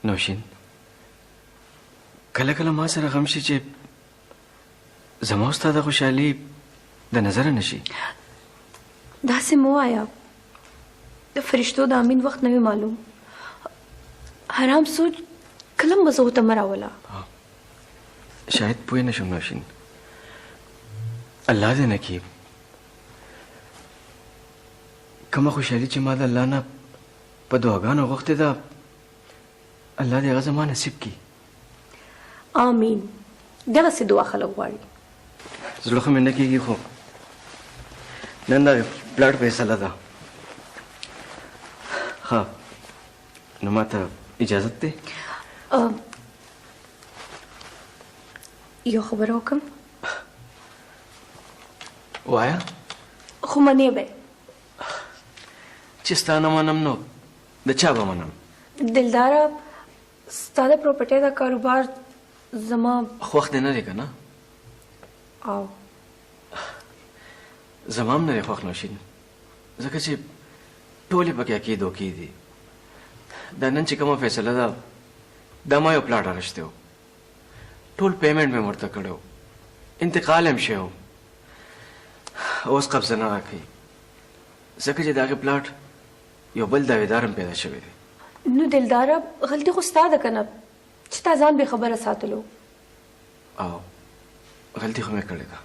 نوشین کله کله ما سره غم شي چې زما ستا د خوشحالي د نظره نشي. داسې مه وایه، د فرشتو د امین وخت نه وي معلوم. حرام سوچ کله مزه ورته مه راوله. شاید پوه نه شم نوشین، الله دې نه کړي کومه خوشحالي چې ما د الله نه په دعاګانو غوښتې ده الله دې هغه زما نصیب کړي. آمین. دغسې دعا خلک غواړي. زړه خو مې نه کېږي خو نن د پلاټ فیصله ده. ښه نو ما ته اجازت دی؟ یو خبره وکړم؟ وایه. خو منې به یې؟ چې ستا نه منم نو د چا به منم؟ دلداره ستا د پروپرټۍ دا کاروبار زما خوښ دی نه دی که نه؟ او زما هم نه دی خوښ نوشین، ځکه چې ټولې پکې عقیدو کې دي. دا نن چې کومه فیصله ده دا ما یو پلاټ اخیستی و، ټول پیمنټ مې ورته کړی و، انتقال هم شوی و، اوس قبضه نه راکوي ځکه چې د هغې پلاټ یو بل دعویدار هم پیدا شوی دی. نو دلداره غلطي خو ستا ده که نه چې تا ځان بې خبره ساتلو؟ او غلطي خو مې کړې ده.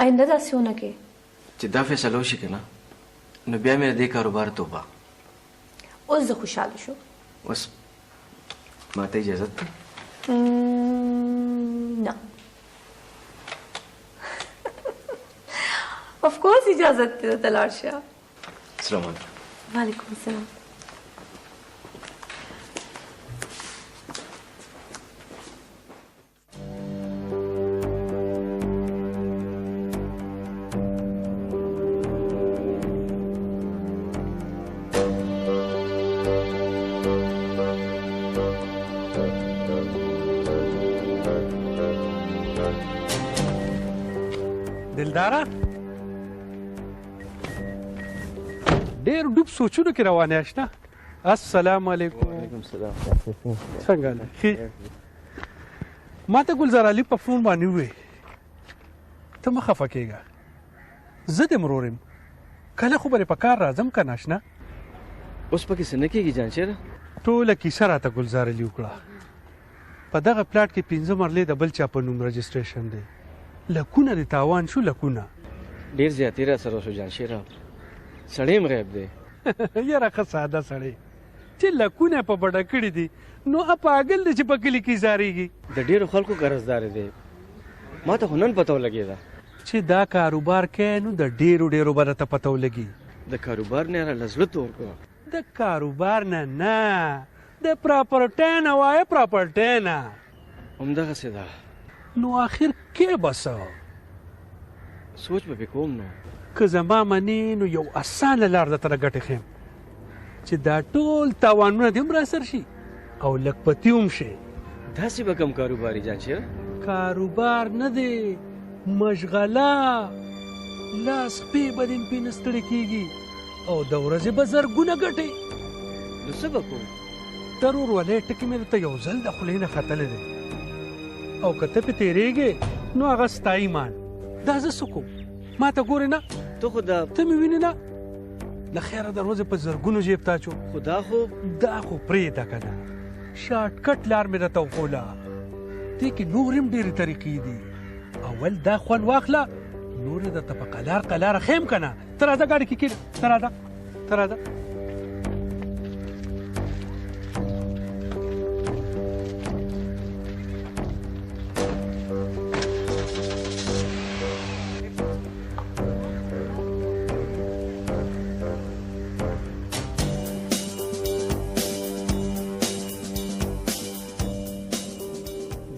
آینده داسې ونه کې چې دا فیصله وشي که نه نو بیا مې د دې کاروبار توبه. اوس زه خوشحاله شو. اوس ما ته اجازت ده؟ نه. افکورس اجازت دی، ته لاړ شه. السلام علیکم. وعلیکم السلام. دلداره ډېر ډوب سوچونو کې روانه اشنا. السلام علیکم. وعلیکم السلام. څنګه نه ښې؟ ما ته ګلزار علي په فون باندې ووې ته مه خفه کېږه، زه دې مرور یم، کله خو به دې په کار راځم که نه اشنا. اوس پکې څه نه کېږي جانشېره؟ ټوله کیسه راته ګلزار علي وکړه. په دغه پلاټ کې 15 مرلې د بل چا په نوم رجسټریشن دی. لکونه د تاوان شو، لکونه. ډېر زیاتې را سره شو جانشېره، سړی هم غیب دی. یاره ښه ساده سړی چې لکونه په بډه کړي دي نو پاګل دی چې په کلي کې زارېږي. د ډېرو خلکو قرضدارې دی، ما ته خو نن پته ولګېده چې دا کاروبار کوې نو د ډېرو ډېرو به درته پته ولګي. د کاروبار نه یاره له زړه تور کړه. د کاروبار نه نه، د پراپرټۍ نه وایه، پراپرټۍ نه. همدغسې ده. نو آخر کې به څه؟ سوچ به پې کوم نو. که زما منې نو یو اسانه لار درته راګټې ښیم چې دا ټول تاوانونه دې هم راسر شي او لږ هم شي. داسې به کم کاروباري جانشېره؟ کاروبار نه دی، مشغله. لاس پې به دې پې نه ستړې کېږي او د ورځې به زرګونه ګټې. نو څه به کوم؟ ضرور ولې ټکي مې درته یو ځل د خولې نه ختلی دی او که ته پې تېرېږې نو هغه ستا ایمان. دا زه څه کوم؟ ما ته ګورې نه؟ ته خو دا ته مې وینې نه؟ له خیره د ورځې په زرګونو جیب تا چو. خو دا خو پرېږده که نه، شارټکټ لار مې درته وښوله. دې کې نور هم ډېرې طریقې دي. اول دا خوند واخله، نور یې درته په قلار قلاره ښیم که نه. ته راځه ګاډي کې کښېنه، ته راځه، ته راځه.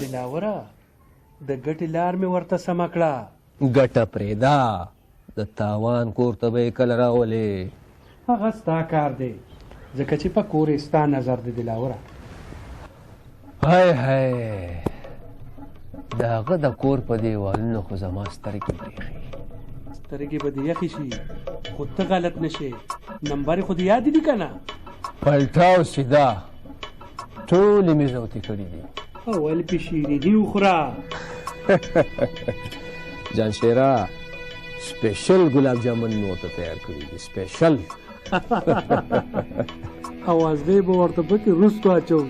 دلاوره د ګټې لار مې ورته سمه کړه. ګټه پرېږده، د تاوان کور ته به یې کله راولې. هغه ستا کار دی، ځکه چې په کور ستا نظر د دلاوره هاي هاي د هغه د کور په دیوالونو خو زما سترګې بریښي سترګې به دې یخې شي خو ته غلط نه شې نمبر خو دې یاد دي که نه پلټاو سیده ټولې مې زوتې کړي دي اول پې شیریني وخوره جانشیره سپیشل ګلاب جامن مې ورته تیار کړي دي سپیشل اوازدی به ورته پکې وروستو اچوم